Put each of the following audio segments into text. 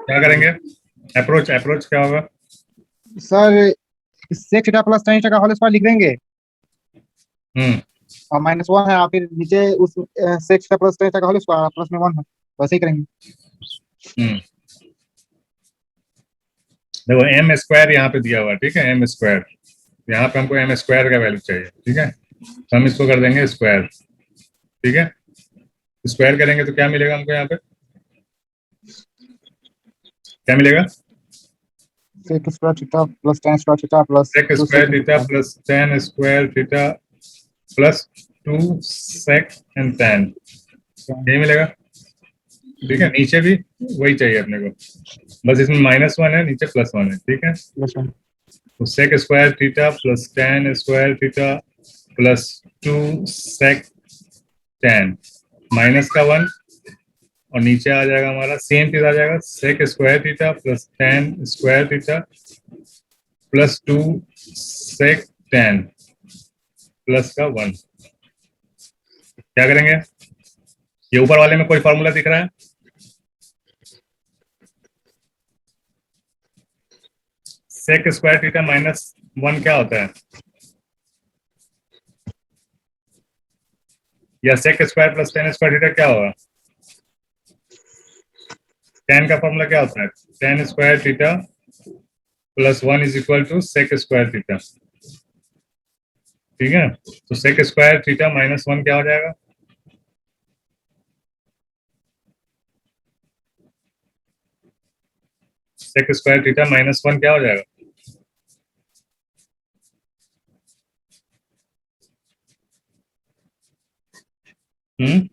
क्या करेंगे? Approach approach क्या होगा? Sir sec theta plus tan theta का होल स्क्वायर लिख देंगे, हम्म। और -1 है, और फिर नीचे उस sec theta plus tan theta का होल स्क्वायर प्लस में 1 है, वैसे ही करेंगे। हम्म। देखो एम स्क्वायर यहाँ पे दिया हुआ है, ठीक है, एम स्क्वायर। यहाँ पे हमको एम स्क्वायर का वैल्यू चाहिए, ठीक है, तो हम इसको कर देंगे स्क्वायर। ठीक है, स्क्वायर करेंगे तो क्या मिलेगा हमको यहाँ पे? क्या मिलेगा? Sec square theta plus tan square theta plus sec 2 square sec theta theta. Plus tan square theta plus 2 sec and tan, यही मिलेगा। ठीक है, नीचे भी वही चाहिए अपने को, बस इसमें -1 है, नीचे +1 है, ठीक है। प्लस 1। तो sec square theta plus tan square theta plus 2 sec tan, -1, और नीचे आ जाएगा हमारा सेम चीज आ जाएगा, sec square theta plus tan square theta plus 2 sec tan plus का 1। क्या करेंगे? ये ऊपर वाले में कोई फॉर्मूला दिख रहा है? सेक स्क्वायर थीटा -1 क्या होता है? या sec square plus tan square theta क्या होगा? टेन का फॉर्मूला क्या होता है? Tan square theta plus 1 is equal to sec square theta. ठीक है, तो सेक स्क्वायर थीटा -1 क्या हो जाएगा? सेक स्क्वायर थीटा -1 क्या हो जाएगा? हम्म।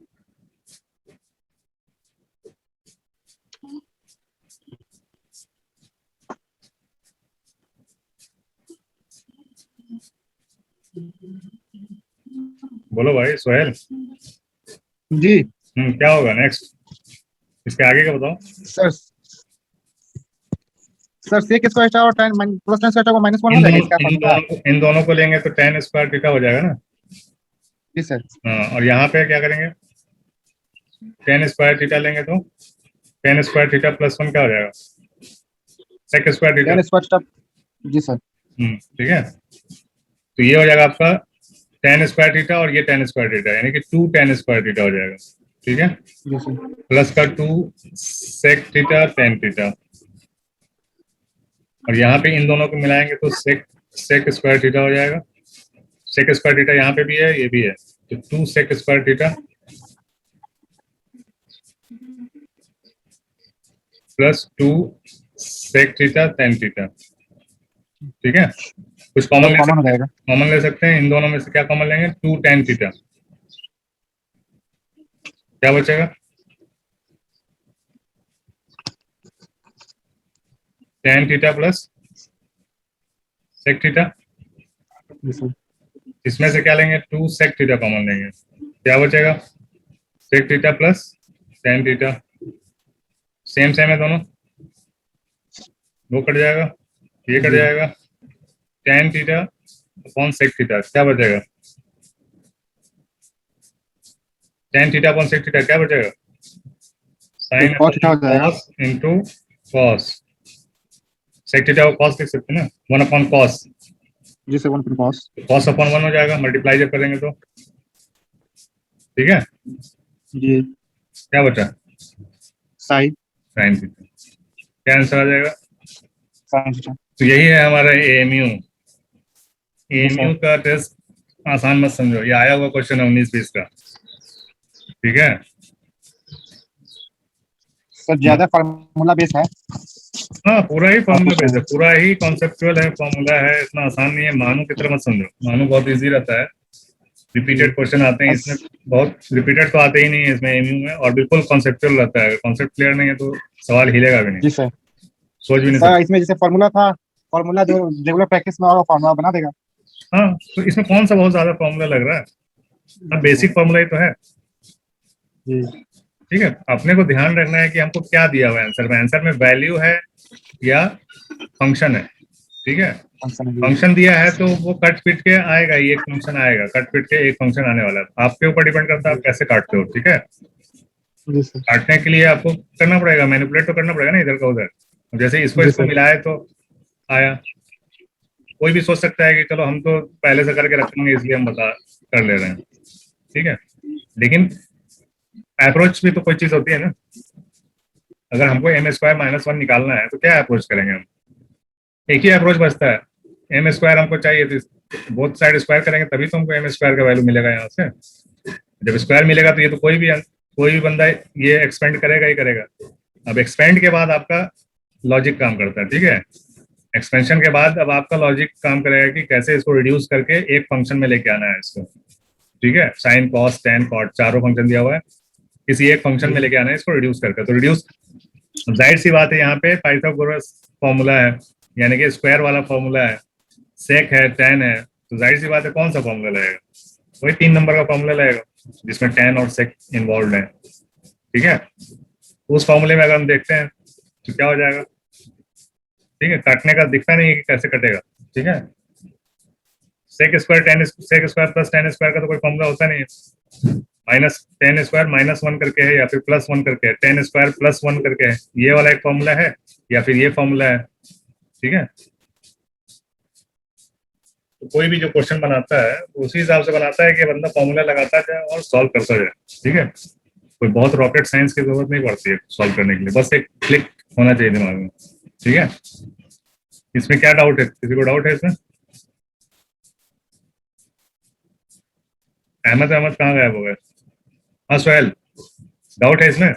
बोलो भाई सोहेल। जी क्या होगा नेक्स्ट? इसके आगे का बताओ। Sir, sir sec square theta और tan plus tan square theta को -1 हो इन जाएगा, दोनों इसका इन फॉर्मूला। दोनों को इन दोनों को लेंगे तो टेन स्क्वायर थीटा हो जाएगा ना। जी सर। हाँ, और यहाँ पे क्या करेंगे? टेन स्क्वायर थीटा लेंगे तो टेन स्क्वायर थीटा +1 क्या हो जाएगा? Sec square theta. tan square theta. जी सर। ठीक है, तो ये हो जाएगा आपका टेन स्क्वायर थीटा, और ये टेन स्क्वायर थीटा, यानी कि 2 tan स्क्वायर थीटा हो जाएगा। ठीक है, जी सर। प्लस का 2 सेक थीटा tan थीटा, और यहाँ पे इन दोनों को मिलाएंगे तो सेक सेक स्क्वायर थीटा हो जाएगा। सेक स्क्वायर थीटा यहाँ पे भी है, ये भी है, तो 2 sec square theta plus 2 sec theta tan theta. ठीक है, कुछ कॉमन दो ले कॉमन हो सकते हैं, जाएगा। कॉमन ले सकते हैं, इन दोनों में से क्या कॉमन लेंगे? 2 tan थीटा, क्या बचेगा? tan theta plus sec theta. जी सर। इसमें से क्या लेंगे? 2 सेक थीटा कॉमन लेंगे, क्या बचेगा? Sec theta plus tan theta, same same है दोनों, वो कट जाएगा, ये कट जी जाएगा, tan theta upon sec theta, क्या बचेगा? tan theta upon sec theta क्या बचेगा? एक साइन cos थीटा अपॉन हो जाएगा। Cos into cos. Sec theta को कॉस लिख सकते हैं ना, 1/cos। जी सर, 1 cos। कॉस अपॉन 1 हो जाएगा, मल्टीप्लाई जब करेंगे तो। ठीक है, जी। क्या बचा? साइन। साइन थीटा, क्या आंसर आ जाएगा? Sine theta. तो यही है हमारा एएमयू। जी सर। एएमयू का टेस्ट आसान मत समझो, ये आया हुआ क्वेश्चन है 19-20 का। ठीक है, सर ज्यादा फार्मूला बेस है। हाँ, पूरा ही आप फॉर्मूला पूछ रहे बेस्ड है, हैं। पूरा ही कॉन्सेप्चुअल है, फॉर्मूला है, इतना आसान नहीं है, मानो की तरह मत समझो, मानो बहुत इजी रहता है। जी। रिपीटेड क्वेश्चन आते हैं इसमें, बहुत रिपीटेड तो आते ही नहीं है इसमें एमयू में, और बिल्कुल कॉन्सेप्चुअल रहता है, कॉन्सेप्ट क्लियर नहीं है तो सवाल हिलेगा भी नहीं, जी सर। सोच भी नहीं सर सकते। इसमें जैसे फार्मूला था, फार्मूला जो रेगुलर प्रैक्टिस में और फार्मूला बना देगा। हाँ, तो इसमें कौन सा बहुत ज्यादा फॉर्मूला लग रहा है? अब जी सर। बेसिक फॉर्मूला ही तो है। जी। ठीक है, अपने को ध्यान रखना है कि हमको क्या दिया हुआ है आंसर में, आंसर में वैल्यू है या फंक्शन है। ठीक है, फंक्शन जी। फंक्शन दिया है तो वो कट पिट के आएगा, ये एक फंक्शन आएगा, कट पिट के एक फंक्शन आने वाला है, आपके ऊपर डिपेंड करता है आप जी। कैसे काटते हो। ठीक है, जी सर। काटने के लिए आपको करना पड़ेगा, मैनिपुलेट तो करना पड़ेगा ना इधर का उधर। जैसे इसको जी इसको सर। मिलाए तो आया। कोई भी सोच सकता है कि चलो हम तो पहले से करके रखेंगे इसलिए हम बता कर ले रहे हैं, ठीक है। लेकिन अप्रोच भी तो कोई चीज होती है ना। अगर हमको एम स्क्वायर माइनस वन निकालना है तो क्या अप्रोच करेंगे हम? एक ही अप्रोच बचता है। एम स्क्वायर हमको चाहिए तो बोथ साइड स्क्वायर करेंगे तभी तो हमको एम स्क्वायर का वैल्यू मिलेगा यहाँ से। जब स्क्वायर मिलेगा तो ये तो कोई भी बंदा ये एक्सपेंड करेगा ही करेगा। अब एक्सपेंड के बाद आपका लॉजिक काम करता है, ठीक है। एक्सपेंशन के बाद अब आपका लॉजिक काम करेगा कि कैसे इसको रिड्यूस करके एक फंक्शन में लेके आना है इसको, ठीक है। साइन कॉस टेन कॉट चारों फंक्शन दिया हुआ है, किसी एक फंक्शन में लेके आना है इसको रिड्यूस करके। तो रिड्यूस, जाहिर सी बात है यहाँ पे पाइथागोरस फॉर्मूला है, यानी कि स्क्वायर वाला फॉर्मूला है, सेक है, टेन है, तो जाहिर सी बात है कौन सा फॉर्मूला लगेगा? वही 3 नंबर का फॉर्मूला लगेगा जिसमें टेन और सेक इन्वॉल्व है, ठीक है। उस फॉर्मूले में अगर हम देखते हैं तो क्या हो जाएगा, ठीक है। काटने का दिखता नहीं है कि कैसे कटेगा, ठीक है। Sec square plus tan square का तो कोई फॉर्मूला होता नहीं है। Minus tan square minus one करके है या फिर प्लस वन करके है, टेन स्क्वायर प्लस वन करके है, ये वाला एक फॉर्मूला है या फिर ये फॉर्मूला है, ठीक है। तो कोई भी जो क्वेश्चन बनाता है उसी हिसाब से बनाता है कि बंदा फॉर्मूला लगाता जाए और सॉल्व करता जाए, ठीक है। कोई बहुत रॉकेट साइंस की जरूरत नहीं पड़ती है सॉल्व करने के लिए, बस एक क्लिक होना चाहिए दिमाग में, ठीक है। इसमें क्या डाउट है? किसी को डाउट है इसमें? अहमद कहाँ गायब हो गए? हाँ सोहेल, डाउट है इसमें?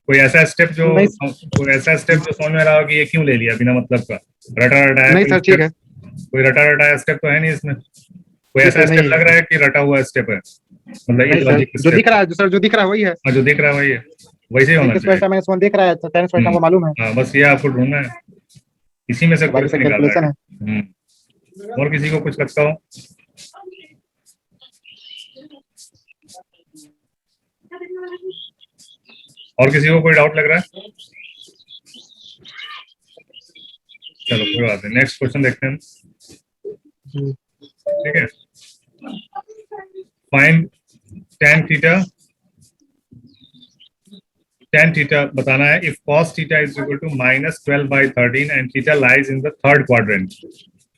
कोई ऐसा स्टेप जो नहीं समझ में रहा हो कि ये क्यों ले लिया बिना मतलब का? रटा रटाया नहीं कोई सर, ठीक है। कोई रटा रटाया स्टेप तो है नहीं इसमें? कोई जी ऐसा सर, स्टेप नहीं लग है। रहा है कि रटा हुआ स्टेप है, मतलब नहीं सर, इलॉजिक जो दिख स्टेप? रहा है, सर जो दिख रहा है वही है। हाँ, जो दिख रहा है वही है, वैसे ही होना एक चाहिए। स्क्वायर माइनस वन दिख रहा है, टेन स्क्वायर हमको मालूम है। हाँ, बस ये आपको ढूंढना है, इसी में से बाकी क्वेश्चन सब निकालना कैलकुलेशन है। है। और किसी को कुछ लगता हो? और किसी को कोई डाउट लग रहा है? चलो कोई बात नहीं, नेक्स्ट क्वेश्चन देखते हैं, जी। ठीक है। Find tan theta, tan theta बताना है if cos theta is equal to -12/13 and theta lies in the third quadrant,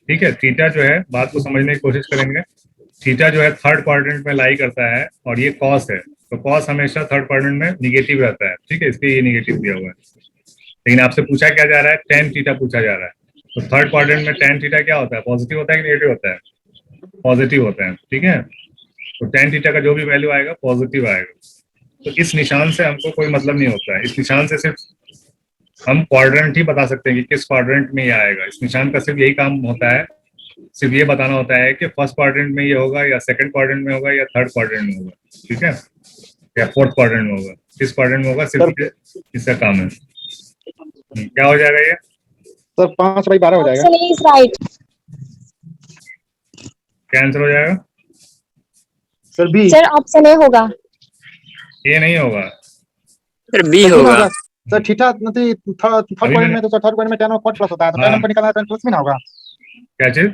ठीक है। थीटा जो है, बात को समझने की कोशिश करेंगे। थीटा जो है थर्ड क्वाड्रेंट में लाई करता है और ये कॉस है, तो कॉस हमेशा थर्ड क्वाड्रेंट में निगेटिव रहता है, ठीक है, इसलिए ये निगेटिव दिया हुआ है। लेकिन आपसे पूछा क्या जा रहा है? tan थीटा पूछा जा रहा है। तो थर्ड क्वाड्रेंट में tan थीटा क्या होता है? पॉजिटिव होता है कि नेगेटिव होता है? पॉजिटिव होता है, ठीक है। तो tan थीटा का जो भी वैल्यू आएगा पॉजिटिव आएगा। तो इस निशान से हमको कोई मतलब नहीं होता है, इस निशान से सिर्फ हम क्वाड्रेंट ही बता सकते हैं कि किस क्वाड्रेंट में ये आएगा। इस निशान का सिर्फ यही काम होता है, सिर्फ ये बताना होता है कि फर्स्ट क्वाड्रेंट में ये होगा या सेकंड क्वाड्रेंट में होगा या थर्ड क्वाड्रेंट में होगा, ठीक है, या फोर्थ क्वाड्रेंट में होगा, किस क्वाड्रेंट में होगा, सर सिर्फ इसका काम है। क्या हो जाएगा ये? सर 5/12 हो जाएगा। Option a is right. क्या आंसर हो जाएगा? Sir b. Sir option a होगा। ये नहीं होगा, फिर बी सर होगा। सर थीटा नहीं, थर्ड क्वाड्रेंट में तो थर्ड क्वाड्रेंट में tan और cot प्लस होता है, तो tan हाँ। हमको निकालना है, tan प्लस में ना होगा। क्या चीज?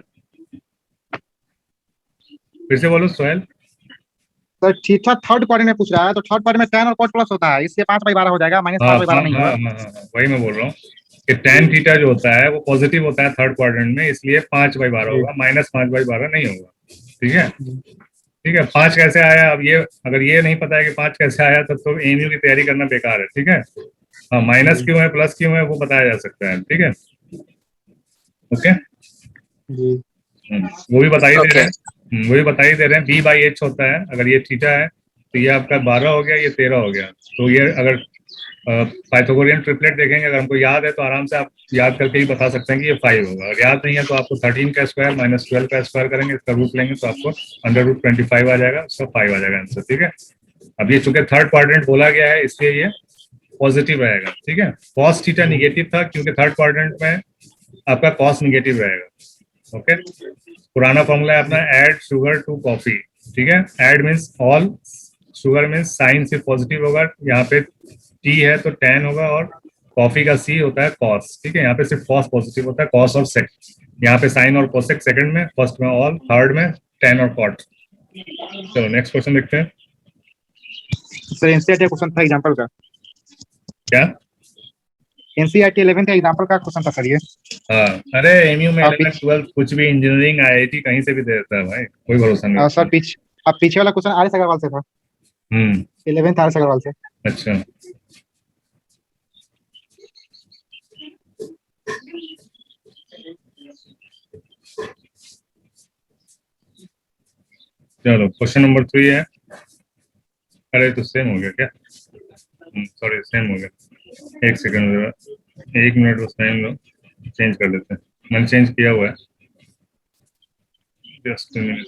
फिर से बोलो Sohail. Sir theta third quadrant में पूछ रहा है, तो थर्ड क्वाड्रेंट में tan और cot प्लस होता है, इसलिए 5/12 हो जाएगा, हाँ -5/12 नहीं होगा। वही मैं बोल रहा हूँ कि tan थीटा जो होता है वो पॉजिटिव होता है थर्ड क्वाड्रेंट में, इसलिए 5/12 होगा, -5/12 नहीं होगा, ठीक है। ठीक है, 5 कैसे आया? अब ये अगर ये नहीं पता है कि 5 कैसे आया तब तो एमयू की तैयारी करना बेकार है, ठीक है। हाँ, माइनस क्यों है प्लस क्यों है वो बताया जा सकता है, ठीक है, ओके। जी। वो भी बता ही दे Okay. रहे हैं, वो भी बता ही दे रहे हैं, b/h होता है। अगर ये थीटा है तो ये आपका 12 हो गया, ये 13 हो गया। तो ये अगर पाइथागोरियन ट्रिपलेट देखेंगे, अगर हमको याद है तो आराम से आप याद करके ही बता सकते हैं कि ये 5 होगा। अगर याद नहीं है तो आपको 13 का स्क्वायर -12 का स्क्वायर करेंगे, इसका रूट लेंगे तो आपको √25 आ जाएगा, उसका 5 आ जाएगा आंसर, ठीक है। अब ये चूंकि थर्ड क्वाड्रेंट बोला गया है इसलिए ये पॉजिटिव रहेगा, ठीक है। cos थीटा निगेटिव था क्योंकि थर्ड क्वाड्रेंट में आपका cos निगेटिव रहेगा, ओके। पुराना फॉर्मूला है अपना ऐड शुगर टू कॉफी, ठीक है। Add means all, sugar means sign से पॉजिटिव होगा, यहाँ पे टी है तो tan होगा, और कॉफी का सी होता है cos, ठीक है। यहाँ पे सिर्फ cos पॉजिटिव होता है, cos और sec, यहाँ पे साइन और कोसेक सेकंड में, फर्स्ट में ऑल, थर्ड में tan और cot। चलो नेक्स्ट क्वेश्चन देखते हैं। सर एनसीईआरटी क्वेश्चन था एग्जांपल का, क्या? एनसीईआरटी 11th एग्जांपल का क्वेश्चन था सर ये। हाँ, अरे एमयू में और 11 12 कुछ भी, इंजीनियरिंग आईआईटी कहीं से भी दे देता है भाई, कोई भरोसा नहीं सर उसका। पीछे वाला क्वेश्चन आर एस अग्रवाल से था, हम्म। 11th आर एस अग्रवाल से। अच्छा, चलो क्वेश्चन नंबर 3 है। अरे तो सेम हो गया क्या? सॉरी, सेम हो गया। एक सेकंड जरा, 1 मिनट बस टाइम लो, चेंज कर लेते हैं। मैंने चेंज किया हुआ है, जस्ट मिनट।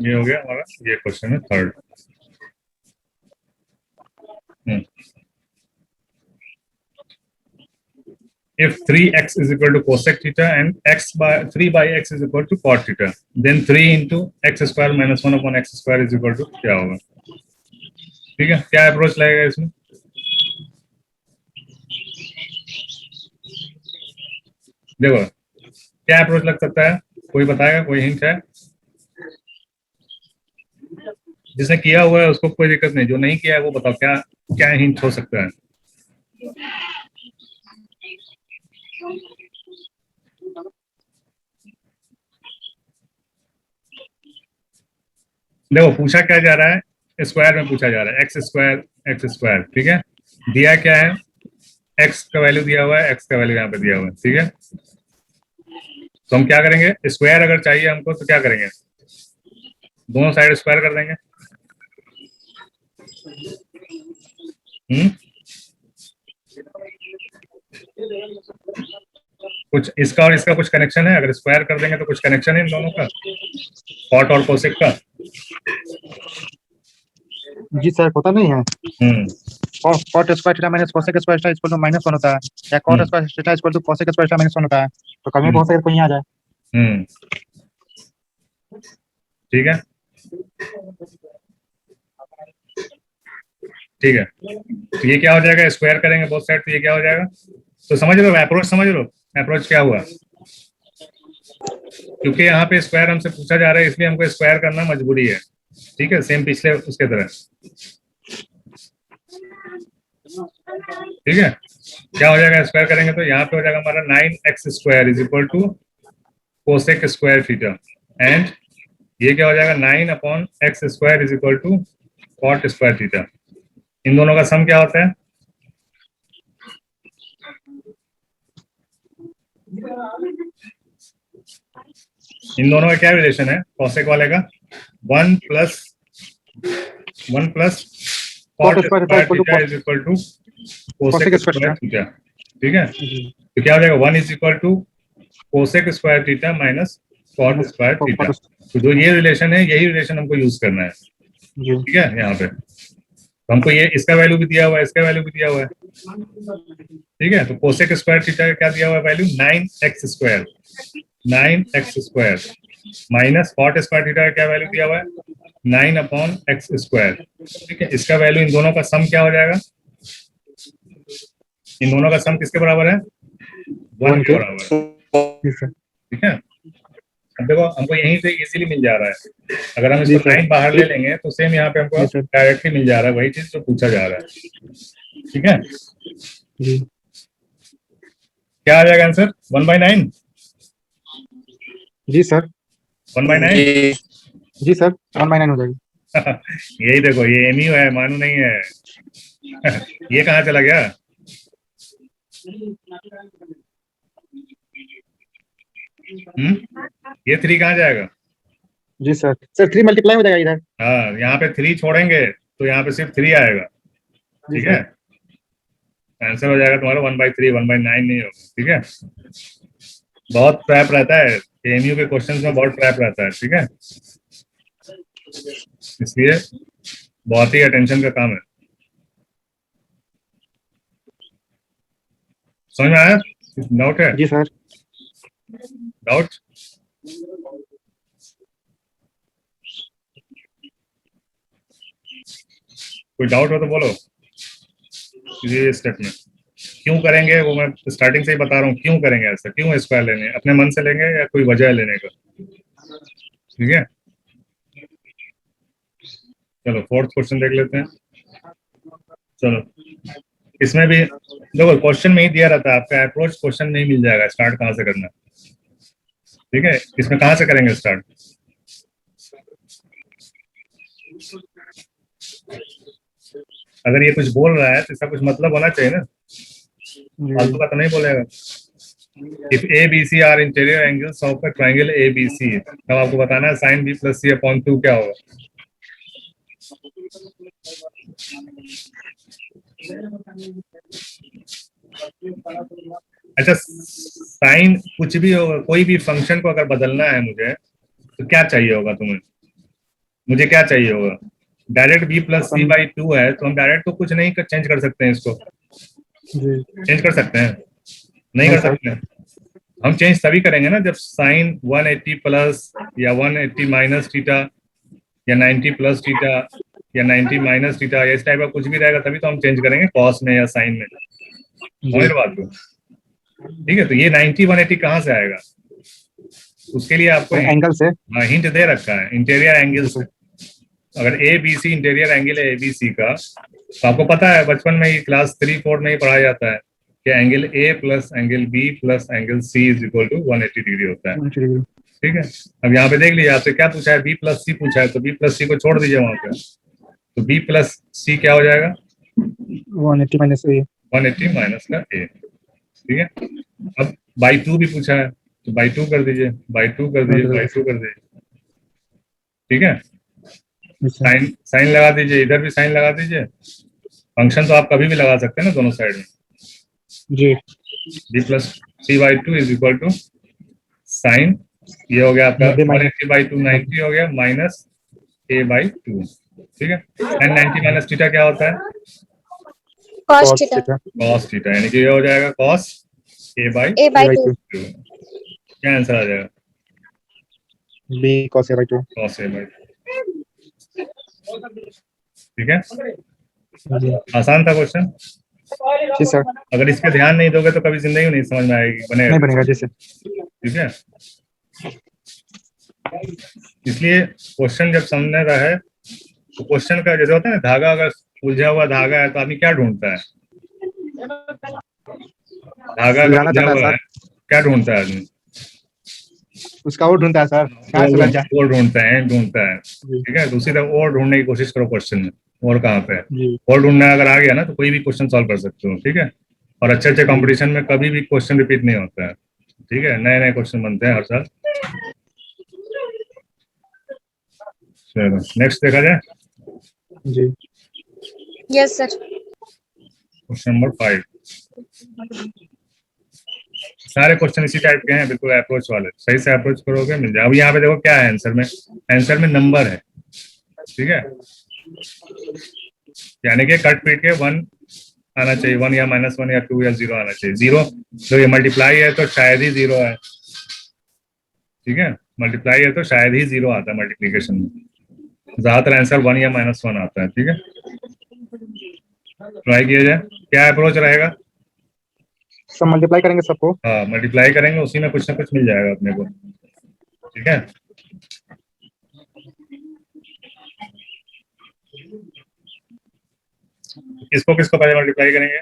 ये हो गया हमारा, ये क्वेश्चन है third. If 3x is equal to cosec theta and 3 by x is equal to cot theta, then 3 into x square minus 1 upon x square is equal to क्या होगा? ठीक है, क्या अप्रोच लगेगा इसमें? देखो क्या अप्रोच लग सकता है, कोई बताएगा? कोई हिंट है? जिसने किया हुआ है उसको कोई दिक्कत नहीं, जो नहीं किया है वो बताओ, क्या क्या हिंट हो सकता है? देखो पूछा क्या जा रहा है, स्क्वायर में पूछा जा रहा है, एक्स स्क्वायर, ठीक है। दिया क्या है, एक्स का वैल्यू दिया हुआ है, एक्स का वैल्यू यहाँ पे दिया हुआ है, ठीक है। तो हम क्या करेंगे, स्क्वायर अगर चाहिए हमको तो क्या करेंगे, दोनों साइड स्क्वायर कर देंगे। हम्म, कुछ इसका और इसका कुछ कनेक्शन है? अगर स्क्वायर कर देंगे तो कुछ कनेक्शन है इन दोनों का, कॉट और कोसेक का? जी सर, पता नहीं है। Hmm. Cot square theta minus cosec square theta equal to -1 होता है, या cot hmm. Square theta equal to cosec square theta -1 होता है। तो कभी हम्म। हो सकता है कहीं आ जाए। हम्म। ठीक है, ठीक है। तो ये क्या हो जाएगा, स्क्वायर करेंगे बोथ साइड, तो ये क्या हो जाएगा? तो समझ लो अप्रोच, समझ लो अप्रोच क्या हुआ। क्योंकि यहाँ पे स्क्वायर हमसे पूछा जा रहा है, इसलिए हमको स्क्वायर करना मजबूरी है, ठीक है, सेम पिछले उसके तरह। ठीक है, क्या हो जाएगा स्क्वायर करेंगे तो यहाँ पे हो जाएगा हमारा 9x² is equal to cosec square theta, and ये क्या हो जाएगा, 9/x² is equal to cot square theta. इन दोनों का सम क्या होता है? इन दोनों का क्या रिलेशन है कोसेक वाले का? 1 plus cot cot square theta square equal to theta is equal to cosec cosec square square theta. Theta, ठीक है। जी तो क्या हो जाएगा, 1 is equal to cosec square theta minus cot square theta. तो जो ये रिलेशन है, यही रिलेशन हमको यूज करना है, जी ठीक है। यहाँ पे तो हमको ये इसका वैल्यू भी दिया हुआ है, इसका वैल्यू भी दिया हुआ है, ठीक है। तो कोसेक स्क्वायर थीटा का क्या दिया हुआ है value, 9x² minus cot square theta का क्या वैल्यू दिया हुआ है, 9/x², ठीक है। इसका वैल्यू, इन दोनों का सम क्या हो जाएगा, इन दोनों का सम किसके बराबर है, 1 के बराबर, जी सर। ठीक है। अब देखो हमको यहीं से इजीली मिल जा रहा है, अगर हम जी इसको सर। 9 बाहर ले लेंगे तो सेम यहाँ पे हमको जी सर। डायरेक्टली मिल जा रहा है, वही चीज जो पूछा जा रहा है, ठीक है। जी क्या आ जाएगा आंसर, 1/9? जी सर। 1/9? जी सर, 1/9 हो जाएगी। यही देखो, ये एमयू है, मानू नहीं है। ये कहाँ चला गया? ये 3 कहाँ जाएगा? जी सर। सर 3 मल्टीप्लाई हो जाएगा इधर। हाँ, यहाँ पे 3 छोड़ेंगे तो यहाँ पे सिर्फ 3 आएगा। जी ठीक सर। है, आंसर हो जाएगा तुम्हारा 1/3, 1/9 नहीं होगा। ठीक है, बहुत ट्रैप रहता है एएमयू के क्वेश्चंस में, बहुत ट्रैप रहता है। ठीक है, इसलिए बहुत ही अटेंशन का काम है। समझ में आया? डाउट है? जी सर। डाउट? कोई डाउट हो तो बोलो। ये स्टेप में क्यों करेंगे वो मैं स्टार्टिंग से ही बता रहा हूँ, क्यों करेंगे ऐसा, क्यों स्क्वायर लेंगे, अपने मन से लेंगे या कोई वजह है लेने का। ठीक है, चलो फोर्थ क्वेश्चन देख लेते हैं। चलो, इसमें भी देखो क्वेश्चन में ही दिया रहता है, आपका अप्रोच क्वेश्चन में ही मिल जाएगा, स्टार्ट कहाँ से करना है। ठीक है, इसमें कहाँ से करेंगे स्टार्ट? अगर ये कुछ बोल रहा है तो इसका कुछ मतलब होना चाहिए ना, फालतू जी का तो नहीं बोलेगा। If A B C are interior angles of a triangle A B C, तब आपको बताना है sine B plus C upon 2 क्या होगा। अच्छा, साइन कुछ भी होगा, कोई भी फंक्शन को अगर बदलना है मुझे तो क्या चाहिए होगा तुम्हें? मुझे क्या चाहिए होगा? Direct B plus C sum- by 2 है तो हम डायरेक्ट तो कुछ नहीं चेंज कर सकते हैं इसको। जी चेंज कर सकते हैं? नहीं नहीं कर सर। सकते हैं। हम चेंज तभी करेंगे ना जब साइन 180 प्लस या 180 माइनस थीटा या 90 प्लस थीटा या 90 माइनस थीटा या इस टाइप का कुछ भी रहेगा, तभी तो हम चेंज करेंगे कॉस में या साइन में। समझ जी रहे बात को? ठीक है, तो ये 90 180 कहाँ से आएगा? उसके लिए आपको एंगल से। हिंट दे रखा है, इंटीरियर एंगल जी से। सर। अगर A B C interior angle है ए बी सी का, तो आपको पता है बचपन में ही क्लास 3 4 में ही पढ़ाया जाता है कि angle A plus angle B plus angle C is equal to 180 degree होता है। जी ठीक है, अब यहाँ पे देख लीजिए आपसे क्या पूछा है, बी प्लस सी पूछा है, तो बी प्लस सी को छोड़ दीजिए वहां पे, तो बी प्लस सी क्या हो जाएगा? 180 माइनस ए। 180 माइनस का ए। ठीक है, अब बाई 2 भी पूछा है तो बाई 2 कर दीजिए, बाई 2 कर दीजिए, बाई 2 कर दीजिए। ठीक है, जी सर। साइन साइन लगा दीजिए, इधर भी साइन लगा दीजिए। फंक्शन तो आप कभी भी लगा सकते हैं ना दोनों साइड में। जी B plus C by 2 is equal to sine, ये हो गया आपका 90 माइनस। 180 बाई 2 90 हो गया माइनस ए बाई 2। ठीक है, एंड 90 माइनस थीटा क्या होता है? cos cos थीटा थीटा। कॉस थीटा, यानी कि ये हो जाएगा cos A by a A by by 2 2। 2। क्या आंसर आ जाएगा? B cos A by 2। Cos A by. ठीक है, जी आसान था क्वेश्चन। जी सर। अगर इस पे ध्यान नहीं दोगे तो कभी जिंदगी नहीं समझ में आएगी, बनेगा नहीं बनेगा कुछ। जी सर। ठीक है, इसलिए क्वेश्चन जब समझने का है तो क्वेश्चन का जैसे होता है ना, धागा अगर उलझा हुआ धागा है तो आदमी क्या ढूंढता है? धागा अगर सुलझाना उलझा चाहता है हुआ सर। है, क्या ढूंढता है आदमी? उसका वो ढूंढता है सर, कहाँ और सुलझ जाए। ढूंढता है। जी ठीक है, तो उसी तरह और ढूंढने की कोशिश करो क्वेश्चन में, और कहाँ पे है। जी और ढूंढना अगर आ गया ना तो कोई भी क्वेश्चन सॉल्व कर सकते हो। ठीक है, और अच्छे अच्छे जी कंपटीशन में कभी भी क्वेश्चन रिपीट नहीं होता है। ठीक है, नए नए क्वेश्चन बनते हैं हर साल। चलो नेक्स्ट देखा जाए, जी yes sir क्वेश्चन नंबर 5। सारे क्वेश्चन इसी टाइप के हैं, बिल्कुल अप्रोच वाले, सही से अप्रोच करोगे मिल जाए। अब यहाँ पे देखो क्या है आंसर में, आंसर में नंबर है। ठीक है, यानी कि कट पीट के 1 आना चाहिए, 1 या -1 या 2 या 0 आना चाहिए। 0 तो ये मल्टीप्लाई है तो शायद ही 0 है। ठीक है, मल्टीप्लाई है तो शायद ही 0 आता है मल्टीप्लीकेशन में, ज्यादातर आंसर 1 या -1 आता है। ठीक है, ट्राई किया जाए, क्या अप्रोच रहेगा? सब मल्टीप्लाई करेंगे सबको। हाँ, मल्टीप्लाई करेंगे, उसी में कुछ ना कुछ मिल जाएगा अपने को। ठीक है, किसको किसको पहले मल्टीप्लाई करेंगे?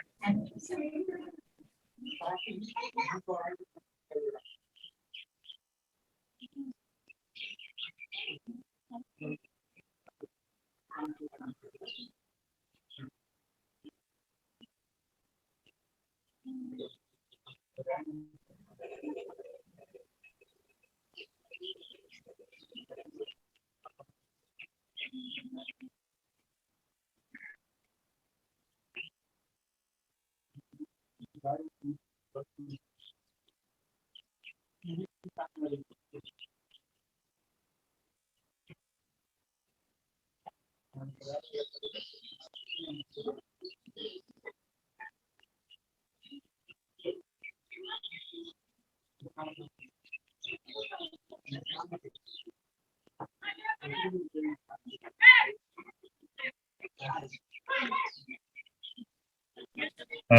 हाँ,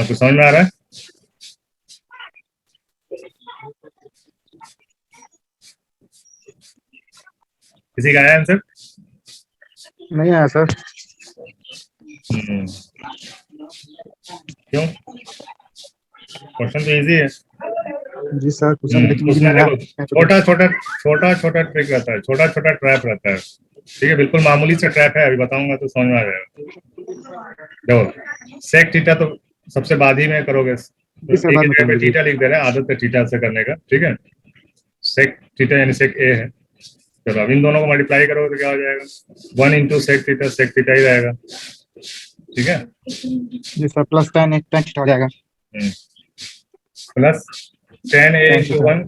तो समझ में आ रहा है? किसी का आया आंसर? नहीं आया सर। क्यों? क्वेश्चन तो इजी है। जी सर क्वेश्चन लेकिन इजी उसमें नहीं देखो है। छोटा ट्रिक रहता है, छोटा ट्रैप रहता है। ठीक है, बिल्कुल मामूली सा ट्रैप है, अभी बताऊंगा तो समझ में आ जाएगा। देखो, सेक थीटा तो सबसे बाद ही में करोगे, तो जी सर एक बाद ही में जगह पे करेंगे जी। थीटा लिख दे रहे हैं, आदत है थीटा से करने का। ठीक है, सेक थीटा यानी सेक ए है। चलो अब इन दोनों को मल्टीप्लाई करोगे तो क्या हो जाएगा? 1 इंटू सेक थीटा ही रहेगा। ठीक है, जी सर प्लस tan थीटा हो जाएगा। Plus tan a tan into theta. 1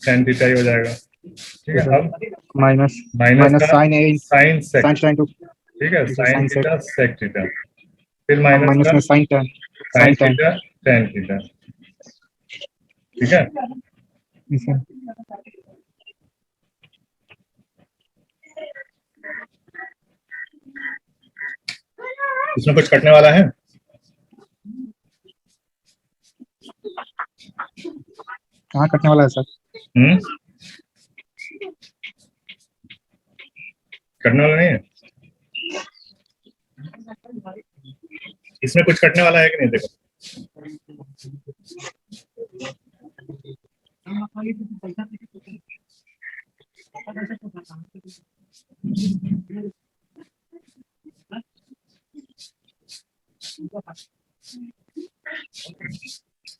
tan theta ही हो जाएगा। ठीक जी है, सर अब माइनस माइनस माइनस का sine a sine sec. Sine theta into. ठीक है, जी sir sine sine sec. Theta sec theta, फिर माइनस माइनस का में sine tan sine sine tan। Theta tan theta. ठीक है, जी सर। इसमें कुछ कटने वाला है? कहाँ कटने वाला है सर? हम्म, कटने वाला नहीं है। इसमें कुछ कटने वाला है कि नहीं? देखो,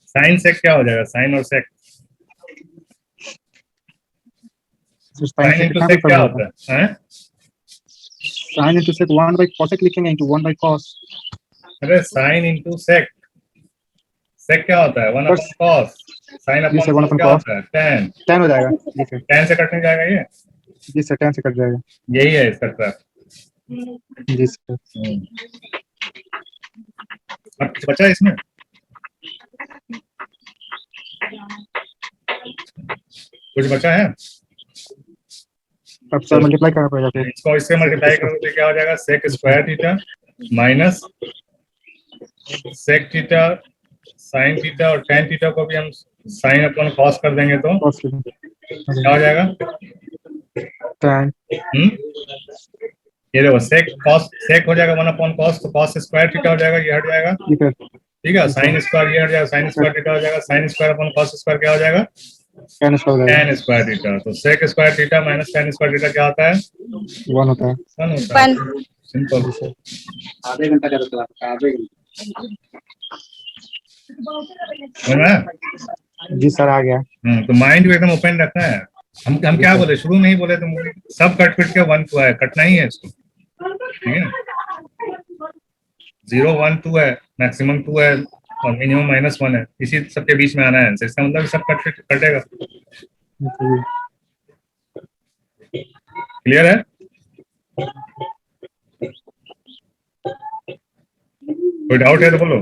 साइन सेक क्या हो जाएगा? साइन और सेक, सर साइन साइन से इंटू कितना सेक कोई क्या फर्क होता होता है? हैं? Sine into sec 1 by cosec लिखेंगे इंटू 1 बाई कॉस। अरे साइन इंटू सेक, सेक क्या होता है? 1 सर अपॉन कॉस। साइन जी अपॉन सर 1 कॉस अपन क्या कॉस होता है? टेन। tan हो जाएगा। जी सर। टेन से कटने जाएगा ये, जी सर tan से कट जाएगा। यही है इसका ट्रैप। जी सर। अब कुछ बचा है इसमें? कुछ बचा है? अब सर मल्टीप्लाई करना पड़ेगा फिर। इसको इससे मल्टीप्लाई करोगे तो क्या हो जाएगा? Sec square theta minus sec theta sine theta, और टेन थीटा को भी हम साइन अपॉन कॉस कर देंगे तो कॉस क्या हो जाएगा? tan। ये देखो, सेक हो जाएगा 1 अपॉन कॉस, तो कॉस स्क्वायर थीटा हो जाएगा, ये हट जाएगा। जी सर। ठीक है, जी साइन सर स्क्वायर ये हट जाएगा, साइन स्क्वायर थीटा हो जाएगा, sine square upon cos square क्या हो जाएगा? tan स्क्वायर हो जाएगा। Tan square theta. तो sec square theta minus tan square theta क्या होता है? 1 होता है। 1 होता है। 1. सिंपल। जी सर। आधे घंटा ज्यादा चला आधे घंटा। समझ में आया? जी सर आ गया। तो माइंड को एकदम ओपन रखना है। हम क्या बोले शुरू में ही बोले तो सब कट पिट के 1 2 है, कटना ही है इसको। ठीक है, 0 1 2 है, मैक्सिमम 2 है, और मिनिमम -1 है, इसी सबके बीच में आना है आंसर। इसका मतलब सब कट कटेगा। क्लियर है? कोई डाउट है तो बोलो।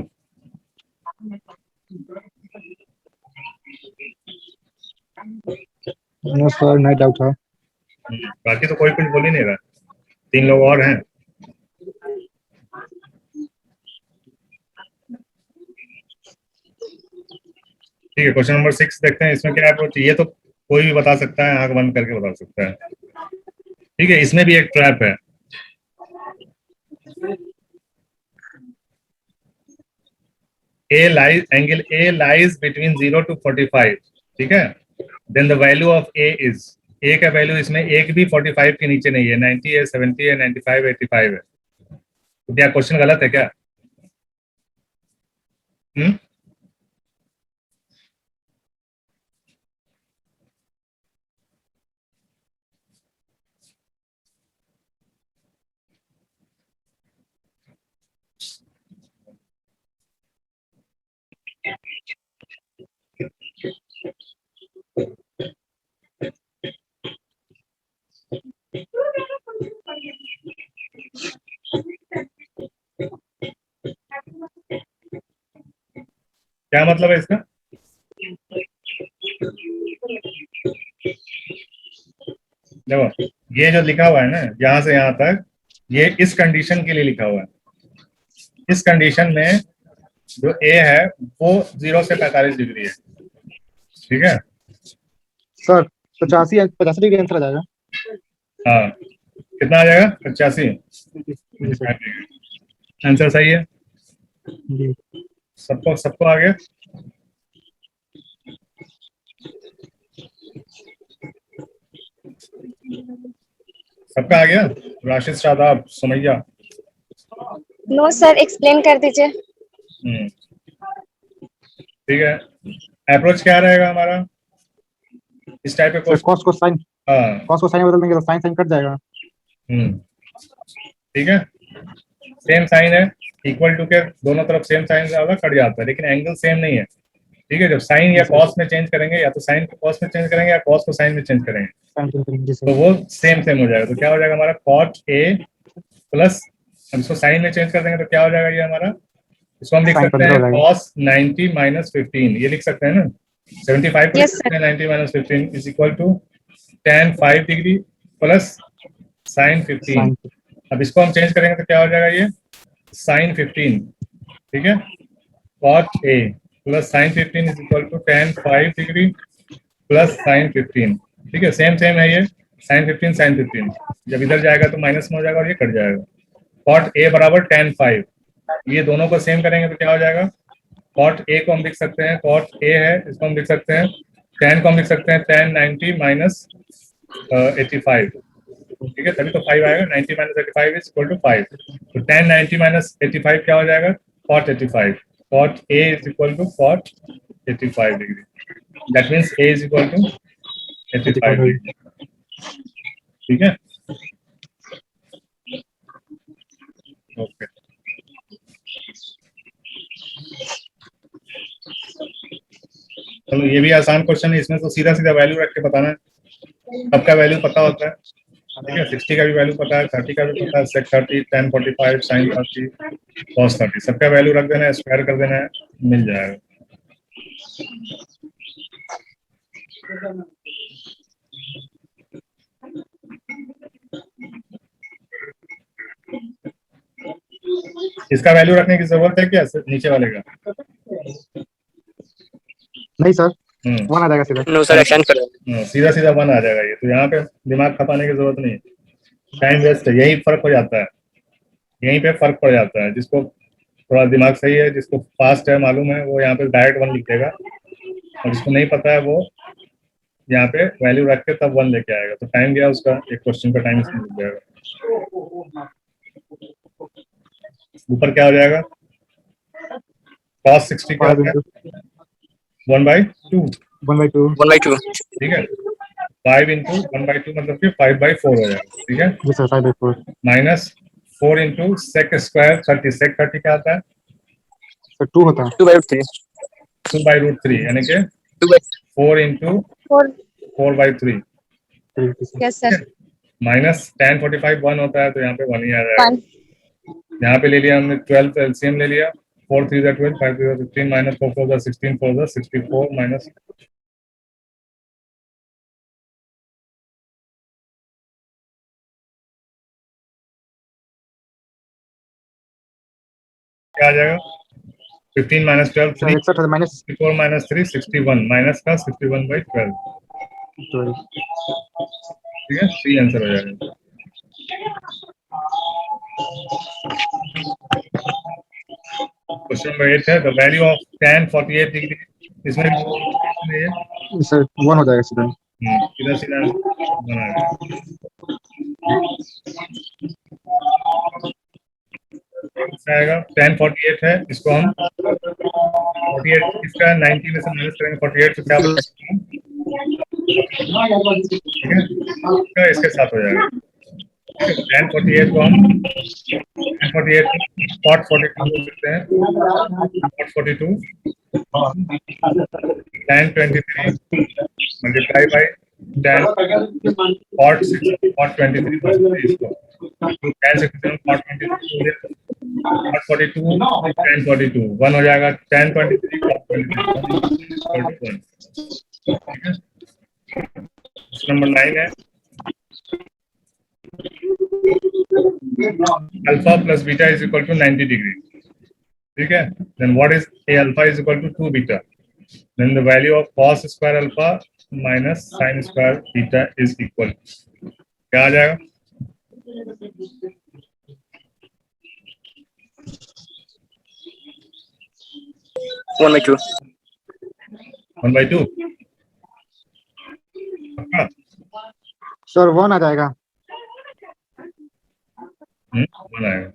नो सर नहीं डाउट है। बाकी तो कोई कुछ बोल ही नहीं रहा, 3 लोग और हैं। ठीक है, क्वेश्चन नंबर 6 देखते हैं। इसमें क्या अप्रोच? ये तो कोई भी बता सकता है, आंख बंद करके बता सकता है। ठीक है, इसमें भी एक ट्रैप है। Angle A lies between 0 to 45। ठीक है, then the value of A is, A का वैल्यू इसमें एक भी 45 के नीचे नहीं है, 90 है, 70 है, 95 85 है। तो क्या क्वेश्चन गलत है क्या? हम्म, क्या मतलब है इसका? देखो ये जो लिखा हुआ है ना यहाँ से यहाँ तक, ये इस कंडीशन के लिए लिखा हुआ है। इस कंडीशन में जो ए है वो 0 से 45 डिग्री है, ठीक है। सर 85 डिग्री आंसर आ जाएगा। हाँ कितना आ जाएगा? 85। जी सर। आंसर सही है। जी सबको आ गया? सबका आ गया? Rashid, Shadab, Sumaiya? No sir, explain कर दीजिए। ठीक है। अप्रोच क्या रहेगा हमारा इस टाइप के सर क्वेश्चन? कॉस को साइन, हाँ कॉस को साइन में बदल देंगे तो साइन साइन कट जाएगा। ठीक है। सेम साइन है, इक्वल टू के दोनों तरफ सेम साइन ज्यादा कट जाता है, लेकिन एंगल सेम नहीं है। ठीक है, जब साइन या कॉस में चेंज करेंगे, या तो साइन को कॉस में चेंज करेंगे या कॉस को साइन में चेंज करेंगे, साइन चेंज करेंगे। जी तो सर। वो सेम हो जाएगा। तो क्या हो जाएगा हमारा कॉट ए प्लस, हम इसको साइन में चेंज कर देंगे तो क्या हो जाएगा ये हमारा, इसको हम लिख Sin सकते 15 हैं हो जाएगा। कॉस 90 माइनस 15, ये लिख सकते हैं ना। 75 को लिख Yes, सकते हैं 90 minus 15 is equal to tan 5 degree plus sine 15। Sine अब इसको हम चेंज करेंगे तो क्या हो जाएगा ये साइन 15, ठीक है। Cot A plus sine 15 is equal to tan 5 degree plus sine 15, ठीक है। सेम है ये साइन 15 साइन 15, जब इधर जाएगा तो माइनस में हो जाएगा और ये कट जाएगा। कॉट ए बराबर tan 5, ये दोनों को सेम करेंगे तो क्या हो जाएगा, कॉट ए को हम लिख सकते हैं, कॉट ए है इसको हम लिख सकते हैं, tan को हम लिख सकते हैं tan 90 माइनस 85, ठीक है, तभी तो 5 आएगा। 90 माइनस 85 इज इक्वल टू 5, तो tan 90 माइनस 85 क्या हो जाएगा, cot 85। cot a is equal to cot 85 degree, that means a is equal to 85 degree, ठीक है। ओके चलो ये भी आसान क्वेश्चन है, इसमें तो सीधा सीधा वैल्यू रख के बताना है, सबका वैल्यू पता होता है, ठीक है। 60 का भी वैल्यू पता है, 30 का भी पता है, sec 30, tan 45, sin 30, cos 30, सबका वैल्यू रख देना है, स्क्वायर कर देना है, मिल जाएगा। इसका वैल्यू रखने की जरूरत है क्या नीचे वाले का? नहीं सर, 1 आ जाएगा सीधा। नो सर, एक्सटेंड कर दो। सीधा सीधा 1 आ जाएगा ये, तो यहाँ पे दिमाग खपाने की जरूरत नहीं है, टाइम वेस्ट है, यही फर्क हो जाता है, यहीं पे फर्क पड़ जाता है। जिसको थोड़ा दिमाग सही है, जिसको फास्ट है मालूम है, वो यहाँ पे डायरेक्ट 1 लिख देगा, और जिसको नहीं पता है वो यहाँ पे वैल्यू रख के तब 1 लेके आएगा, तो टाइम गया उसका, एक क्वेश्चन का टाइम इसमें मिल जाएगा। ऊपर क्या हो जाएगा, cos 60 क्या होता है 1/2, 1/2। 1/2। ठीक है। 5 इंटू 1/2 मतलब कि 5/4 हो जाएगा, ठीक है। जी sir 5/4। Minus 4 into sec square 30, sec 30 क्या आता है, सर 2 होता है। 2/3। 2/√3 यानी कि 4 into 4. 4/3, Yes, sir. Minus tan 45 1 होता है, तो यहाँ पे 1 ही आ जाएगा। 1. यहाँ पे ले लिया हमने 12 एलसीएम ले लिया, 4 3 12, 5 3 15, माइनस 4 4 16, 4 64, माइनस क्या आ जाएगा, 15 माइनस 12 सर 61 है माइनस 64 माइनस 3 61, माइनस का 61/12, 12। ठीक है। 3 आंसर हो जाएगा। क्वेश्चन नंबर 8 है, the value of tan 48 degree, इसमें सर 1 हो जाएगा सीधा। सीधा सीधा बनाएगा। आएगा tan 48 है, इसको हम 48 इसका 90 में से माइनस करेंगे 48, तो क्या ठीक है, इसका इसके साथ हो जाएगा। tan 48 को हम tan 48 cot 42 बोल सकते हैं, cot 42 tan 23 multiply by tan cot 23 इसको tan 67 cot 23 cot 42 tan 42 1 हो जाएगा, tan 23 cot 23 1, ठीक है। नंबर 9 है, alpha plus beta is equal to 90 degree, ठीक है। Then what is A alpha is equal to 2 beta, then the value of cos square alpha minus sin square beta is equal, क्या आ जाएगा? One by two. 1/2 sir 1 आ जाएगा, 1 आएगा।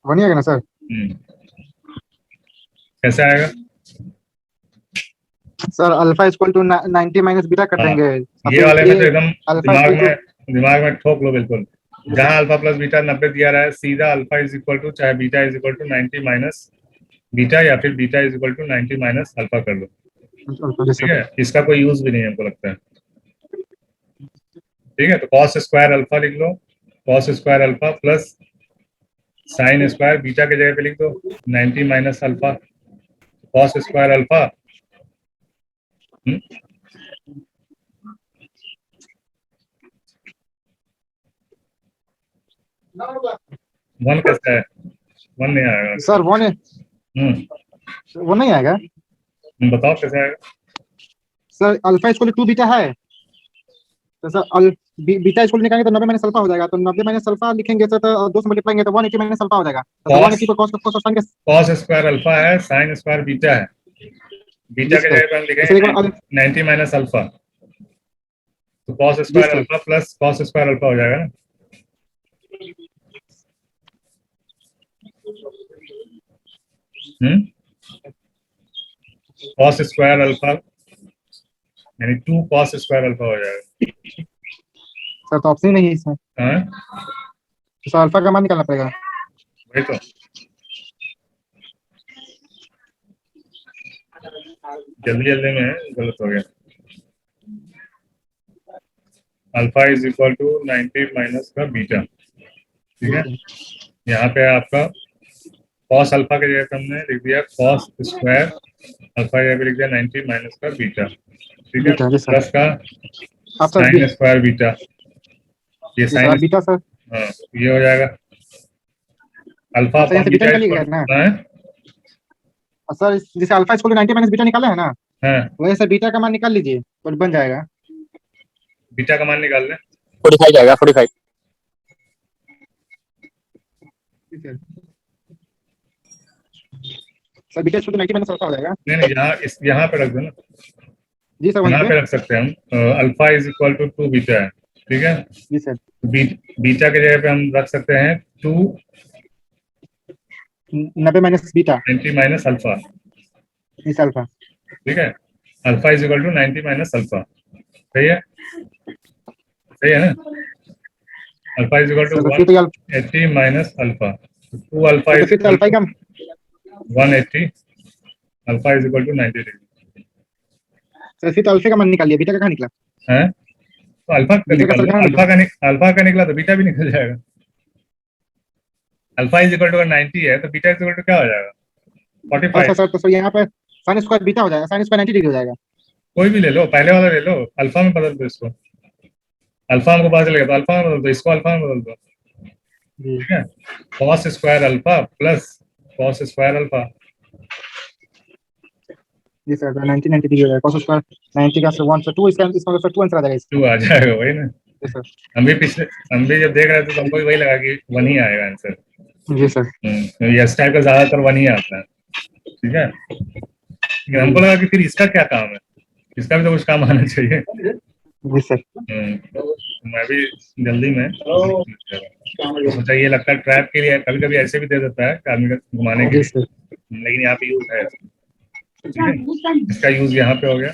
1 ही आएगा ना सर? कैसे आएगा? Sir alpha equal to 90 minus beta कर हाँ, देंगे। ये वाले में तो एकदम अल्फा दिमाग में ठोक लो बिल्कुल। जहां अल्फा प्लस बीटा 90 दिया रहा है, सीधा अल्फा इज इक्वल टू चाहे beta is equal to 90 minus beta या फिर beta is equal to 90 minus alpha कर लो, ठीक है। इसका कोई यूज भी नहीं है हमको लगता है, ठीक है। तो cos स्क्वायर अल्फा लिख लो, cos square alpha plus sin square beta के जगह पे लिख दो 90 minus alpha, cos square alpha 1 कैसा है? 1 नहीं आएगा सर 1 है, वो नहीं आएगा बताओ कैसे आएगा? Sir. Alpha equal to 2 beta है तो सर बीटा इक्वल निकालेंगे तो 90 माइनस अल्फा हो जाएगा, तो 90 माइनस अल्फा लिखेंगे सर, तो 2 से मल्टीप्लाई तो 180 माइनस अल्फा हो जाएगा। तो 180 को cos स्क्वायर अल्फा है, sin स्क्वायर बीटा है, बीटा के जगह पे हम लिखेंगे 90 माइनस अल्फा, तो cos square alpha plus cos square alpha हो जाएगा ना। cos स्क्वायर अल्फा यानी 2 cos स्क्वायर अल्फा हो जाएगा सर। तो ऑप्शन नहीं है इसमें, हाँ? तो सर अल्फा का मान निकालना पड़ेगा। वही तो जल्दी में गलत हो गया। Alpha is equal to 90 minus का बीटा, ठीक है। यहाँ पे आपका cos अल्फा के जगह पे हमने लिख दिया cos स्क्वायर अल्फा, जगह पे लिख दिया 90 माइनस का बीटा, ठीक है, प्लस का sin स्क्वायर बीटा, ये sin बीटा सर। हाँ, ये हो जाएगा alpha sir upon beta beta निकालिएगा ना है? सर। जैसे alpha equal to 90 minus beta निकाला है ना, हाँ, वैसे सर बीटा का मान निकाल लीजिए तो बन जाएगा। बीटा का मान निकाल लें, 45 जाएगा 45। Sir beta equal to 90 minus alpha हो जाएगा। नहीं यहाँ पे रख दो ना, जी सर, यहाँ पे रख सकते हैं हम। Alpha is equal to 2 beta है, ठीक है। जी सर। बीटा के जगह पे हम रख सकते हैं 2 90 माइनस बीटा 90 माइनस अल्फा, इस अल्फा, ठीक है। Alpha is equal to 90 minus alpha, सही है, सही है ना। Alpha is equal to 180 minus alpha, 2 alpha is equal to 180, alpha is equal to 90 degree. Sir फिर तो अल्फा का मान निकाल लिया, बीटा का कहाँ निकला है? तो अल्फा का निकला तो बीटा भी निकल जाएगा। अल्फा इज इक्वल टू 90 है तो बीटा इज इक्वल टू क्या हो जाएगा? 45। सर तो सर यहाँ पर sin स्क्वायर बीटा हो जाएगा, sin स्क्वायर 90 डिग्री हो जाएगा। कोई भी ले लो, पहले वाला ले लो, अल्फा में बदल दो इसको, अल्फा हमको पता चलेगा तो अल्फा में बदल दो, इसको अल्फा में बदल दो, ठीक है। cos square alpha plus cos square alpha, जी सर, 90 डिग्री हो जाएगा। cos स्क्वायर 90 का 1 से 2, इसका 2 आंसर आ जाएगा। 2 आ जाएगा, वही ना। जी सर। हम भी जब देख रहे थे तो हमको भी वही लगा कि 1 ही आएगा आंसर। जी सर। ये इस टाइप का ज्यादातर 1 ही आता है, ठीक है। लेकिन हमको लगा कि फिर इसका क्या काम है, इसका भी तो कुछ काम आना चाहिए। जी सर। मैं भी जल्दी में सोचा ये लगता है ट्रैप के लिए, कभी कभी ऐसे भी दे देता है आदमी का घुमाने के लिए, लेकिन यहाँ पे यूज है, ठीक है। इसका यूज यहाँ पे हो गया,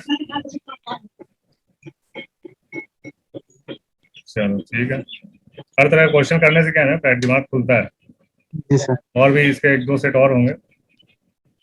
चलो ठीक है। हर तरह का क्वेश्चन करने से क्या है ना, दिमाग खुलता है। जी सर। और भी इसके 1-2 सेट और होंगे।